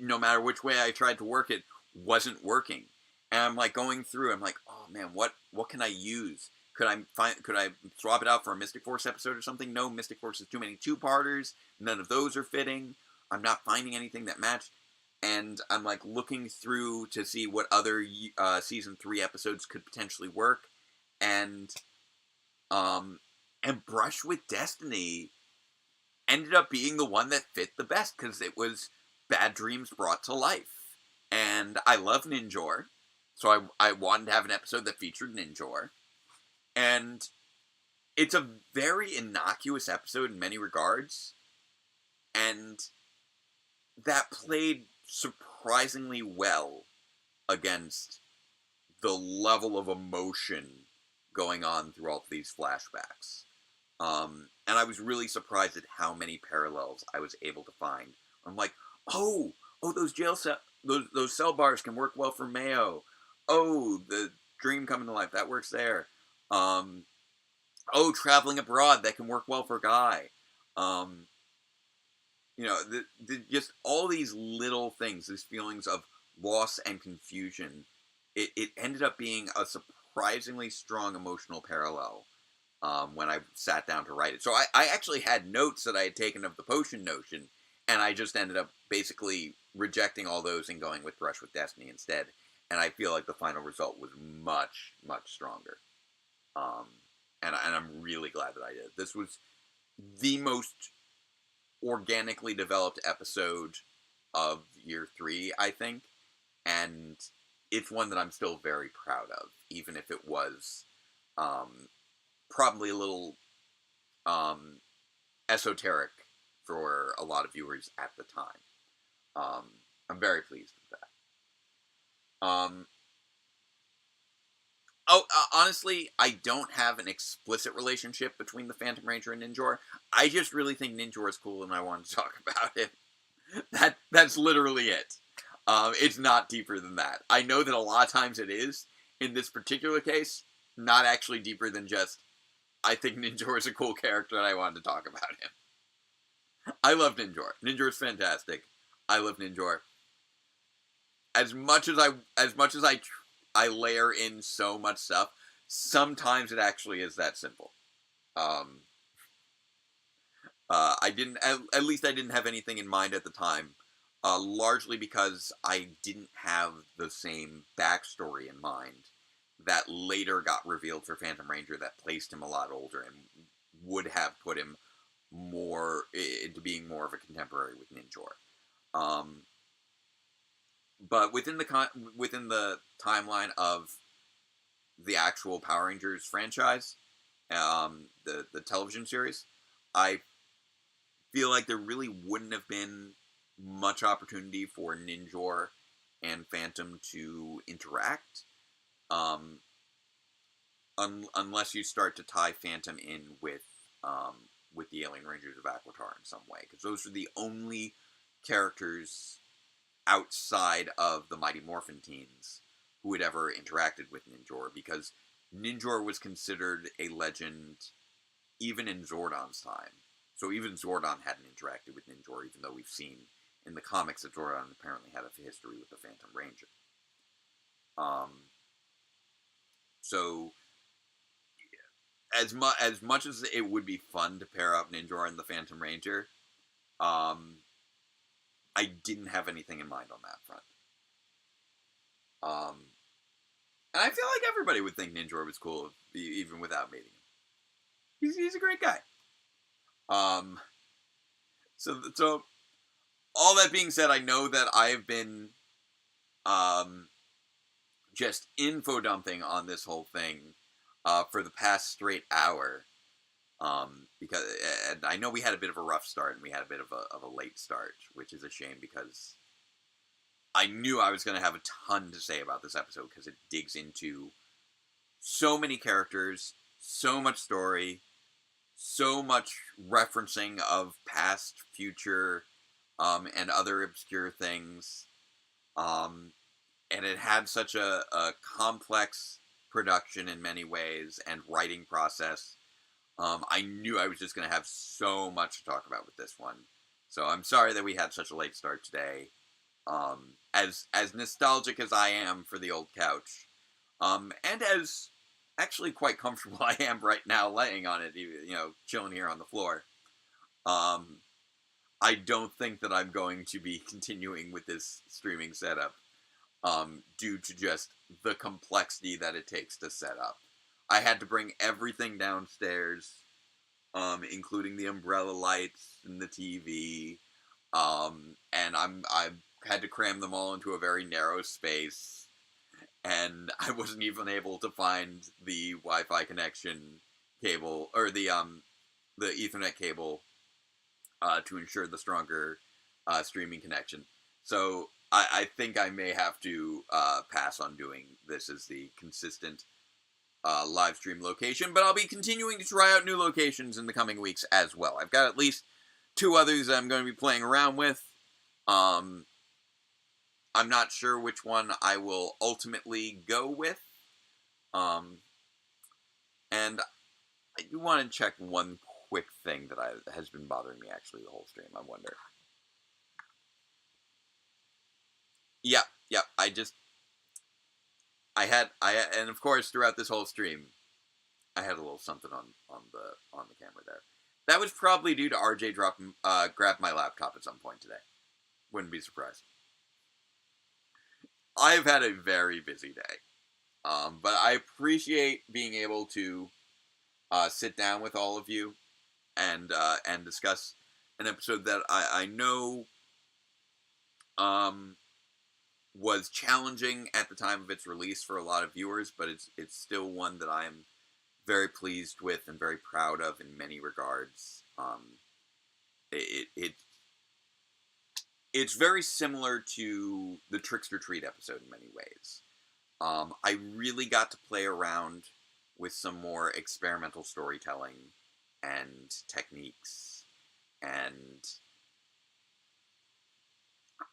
no matter which way I tried to work it, wasn't working. And I'm like going through, I'm like, oh man, what can I use? Could I swap it out for a Mystic Force episode or something? No, Mystic Force is too many two-parters. None of those are fitting. I'm not finding anything that matched. And I'm like looking through to see what other season 3 episodes could potentially work. And Brush with Destiny ended up being the one that fit the best, because it was Bad Dreams brought to life. And I love Ninjor, so I wanted to have an episode that featured Ninjor. And it's a very innocuous episode in many regards. And that played surprisingly well against the level of emotion going on through all of these flashbacks. And I was really surprised at how many parallels I was able to find. I'm like, oh, those jail cell, those cell bars can work well for Mayo. Oh, the dream coming to life, that works there. Oh, traveling abroad, that can work well for Guy. You know, just all these little things, these feelings of loss and confusion, it ended up being a surprisingly strong emotional parallel when I sat down to write it. So I actually had notes that I had taken of the potion notion, and I just ended up basically rejecting all those and going with Brush with Destiny instead. And I feel like the final result was much, much stronger. And I'm really glad that I did. This was the most organically developed episode of year 3, I think. And it's one that I'm still very proud of, even if it was probably a little esoteric for a lot of viewers at the time. I'm very pleased with that. Honestly, I don't have an explicit relationship between the Phantom Ranger and Ninjor. I just really think Ninjor is cool and I want to talk about him. That's literally it. It's not deeper than that. I know that a lot of times it is. In this particular case, not actually deeper than just, I think Ninjor is a cool character and I wanted to talk about him. I love Ninjor. Ninjor is fantastic. I love Ninjor. As much as I layer in so much stuff, sometimes it actually is that simple. I didn't, at least I didn't have anything in mind at the time, largely because I didn't have the same backstory in mind that later got revealed for Phantom Ranger that placed him a lot older and would have put him more into being more of a contemporary with Ninjor. But within the timeline of the actual Power Rangers franchise, the television series, I feel like there really wouldn't have been much opportunity for Ninjor and Phantom to interact, unless you start to tie Phantom in with the Alien Rangers of Aquitar in some way, because those are the only characters outside of the Mighty Morphin teens who had ever interacted with Ninjor, because Ninjor was considered a legend even in Zordon's time. So even Zordon hadn't interacted with Ninjor, even though we've seen in the comics that Zordon apparently had a history with the Phantom Ranger. So as much as it would be fun to pair up Ninjor and the Phantom Ranger, I didn't have anything in mind on that front. And I feel like everybody would think Ninjor was cool, even without meeting him. He's a great guy. So all that being said, I know that I've been just info dumping on this whole thing for the past straight hour. Because and I know we had a bit of a rough start and we had a bit of a late start, which is a shame because I knew I was going to have a ton to say about this episode because it digs into so many characters, so much story, so much referencing of past, future, and other obscure things. And it had such a complex production in many ways and writing process. I knew I was just going to have so much to talk about with this one. So I'm sorry that we had such a late start today. As nostalgic as I am for the old couch, and as actually quite comfortable I am right now laying on it, chilling here on the floor, I don't think that I'm going to be continuing with this streaming setup, due to just the complexity that it takes to set up. I had to bring everything downstairs, including the umbrella lights and the TV, and I had to cram them all into a very narrow space, and I wasn't even able to find the Wi-Fi connection cable, or the Ethernet cable, to ensure the stronger streaming connection. So I think I may have to pass on doing this as the consistent live stream location, but I'll be continuing to try out new locations in the coming weeks as well. I've got at least 2 others that I'm going to be playing around with. I'm not sure which one I will ultimately go with. And I do want to check one quick thing that has been bothering me actually the whole stream. I wonder. Yep. And of course throughout this whole stream, I had a little something on the camera there. That was probably due to RJ grabbed my laptop at some point today. Wouldn't be surprised. I've had a very busy day, but I appreciate being able to sit down with all of you and discuss an episode that I know was challenging at the time of its release for a lot of viewers, but it's still one that I am very pleased with and very proud of in many regards. It's very similar to the Trickster Treat episode in many ways. I really got to play around with some more experimental storytelling and techniques, and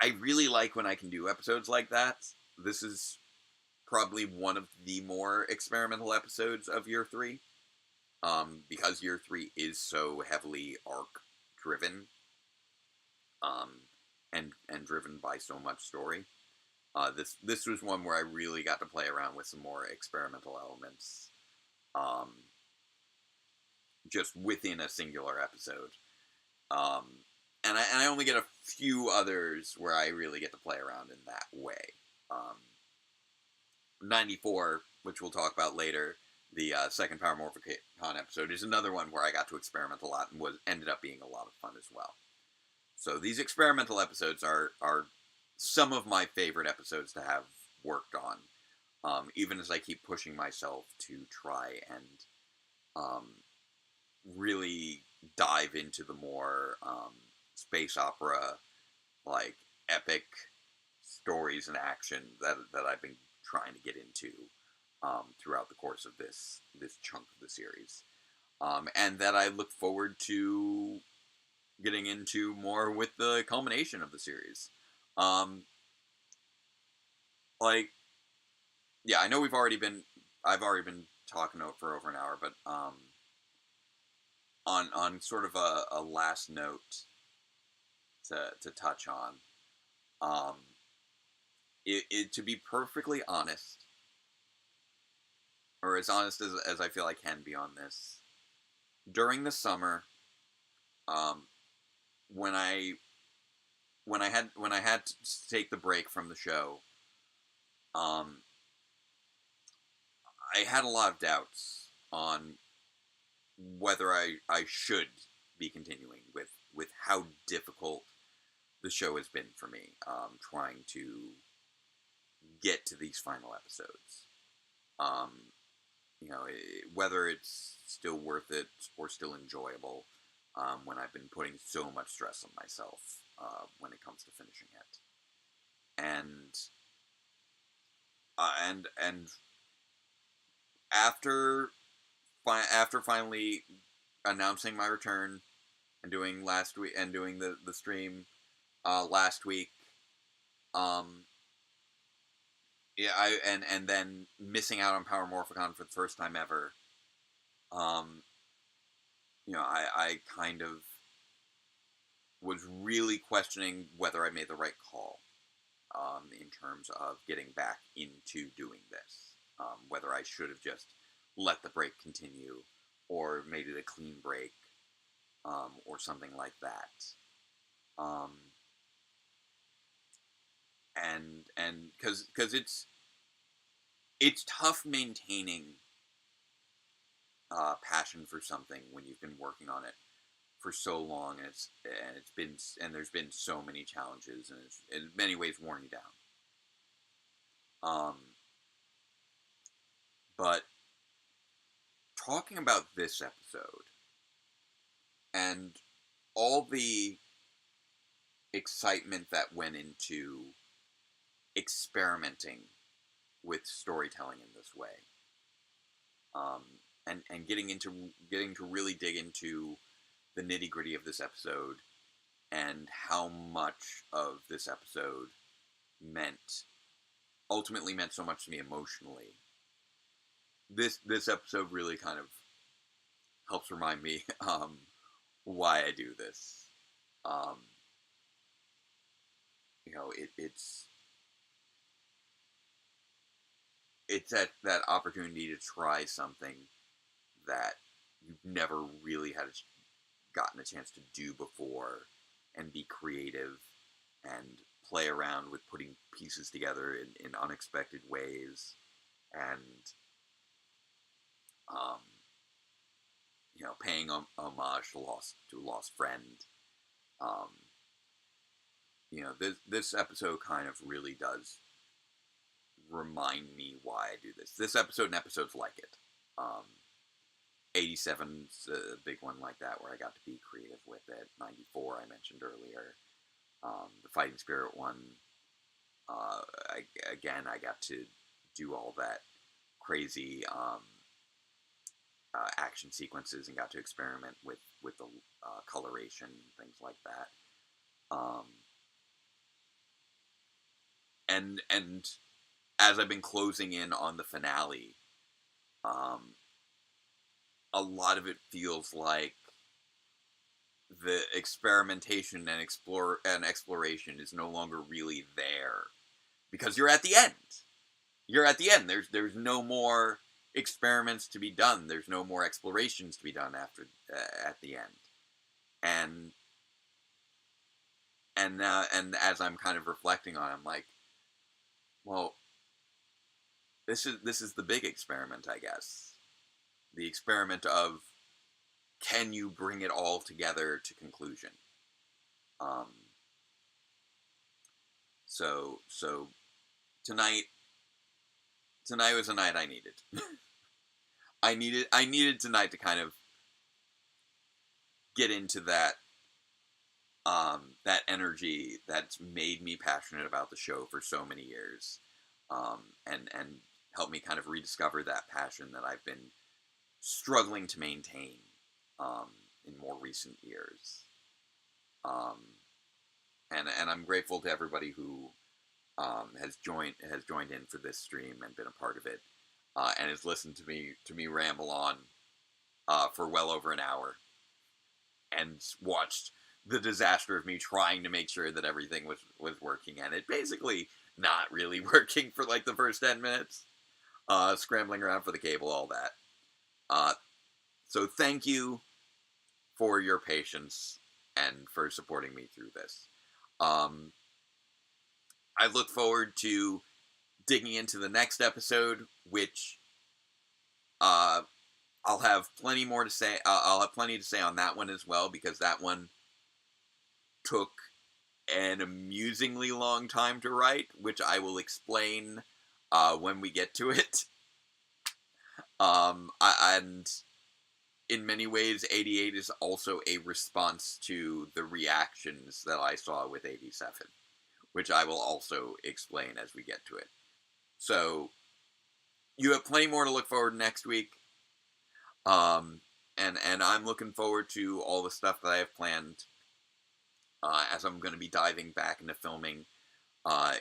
I really like when I can do episodes like that. This is probably one of the more experimental episodes of Year 3, because Year 3 is so heavily arc-driven, and driven by so much story. This was one where I really got to play around with some more experimental elements, just within a singular episode. And I only get a few others where I really get to play around in that way. 94, which we'll talk about later, the second Power Morphicon episode, is another one where I got to experiment a lot and ended up being a lot of fun as well. So these experimental episodes are some of my favorite episodes to have worked on, even as I keep pushing myself to try and really dive into the more space opera, like epic stories and action that I've been trying to get into throughout the course of this chunk of the series, and that I look forward to getting into more with the culmination of the series. I know I've already been talking for over an hour, but on sort of a last note to touch on, to be perfectly honest, or as honest as I feel I can be on this, during the summer, when I had to take the break from the show, I had a lot of doubts on whether I should be continuing with how difficult the show has been for me, trying to get to these final episodes. Whether it's still worth it or still enjoyable, when I've been putting so much stress on myself when it comes to finishing it, and after finally announcing my return and doing the stream last week, and then missing out on Power Morphicon for the first time ever, I kind of was really questioning whether I made the right call, in terms of getting back into doing this, whether I should have just let the break continue, or made it a clean break, or something like that. And because it's tough maintaining passion for something when you've been working on it for so long, and there's been so many challenges, and it's in many ways worn you down. But talking about this episode and all the excitement that went into experimenting with storytelling in this way, and getting to really dig into the nitty gritty of this episode and how much of this episode ultimately meant so much to me emotionally. This episode really kind of helps remind me why I do this. It's that opportunity to try something that you've never really gotten a chance to do before, and be creative and play around with putting pieces together in unexpected ways, and paying homage to a lost friend. This episode kind of really does remind me why I do this. This episode and episodes like it. 87's a big one like that, where I got to be creative with it. 94 I mentioned earlier. The Fighting Spirit one, I got to do all that crazy action sequences and got to experiment with the coloration and things like that. And as I've been closing in on the finale, a lot of it feels like the experimentation and exploration is no longer really there, because you're at the end. There's no more experiments to be done. There's no more explorations to be done after at the end. And as I'm kind of reflecting on it, I'm like, well, this is the big experiment, I guess. The experiment of, can you bring it all together to conclusion? So tonight was a night I needed. I needed tonight to kind of get into that energy that's made me passionate about the show for so many years, and help me kind of rediscover that passion that I've been struggling to maintain in more recent years. And I'm grateful to everybody who has joined in for this stream and been a part of it, and has listened to me ramble on for well over an hour, and watched the disaster of me trying to make sure that everything was working, and it basically not really working for like the first 10 minutes, scrambling around for the cable, all that. So thank you for your patience and for supporting me through this. I look forward to digging into the next episode, which I'll have plenty more to say. I'll have plenty to say on that one as well, because that one took an amusingly long time to write, which I will explain when we get to it. And in many ways, 88 is also a response to the reactions that I saw with 87, which I will also explain as we get to it. So, you have plenty more to look forward to next week. And I'm looking forward to all the stuff that I have planned, as I'm going to be diving back into filming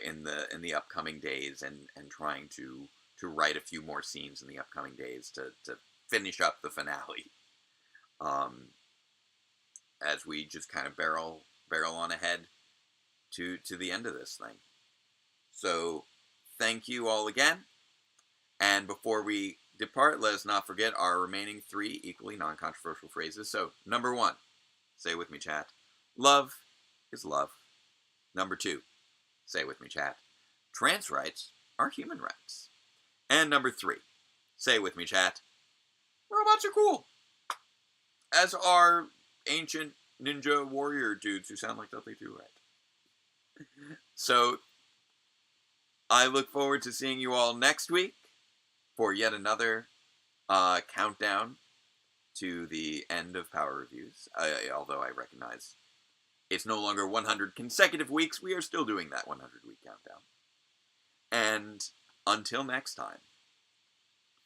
in the upcoming days, and trying to write a few more scenes in the upcoming days to finish up the finale. As we just kind of barrel on ahead to the end of this thing. So, thank you all again. And before we depart, let us not forget our remaining 3 equally non-controversial phrases. So, number 1, say with me, chat, love is love. Number 2, say with me, chat, trans rights are human rights. And number 3, say with me, chat, robots are cool. As are ancient ninja warrior dudes who sound like Dudley Do-Right. So, I look forward to seeing you all next week for yet another countdown to the end of Power Reviews. Although I recognize It's no longer 100 consecutive weeks. We are still doing that 100-week countdown. And until next time,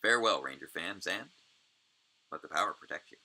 farewell, Ranger fans, and let the power protect you.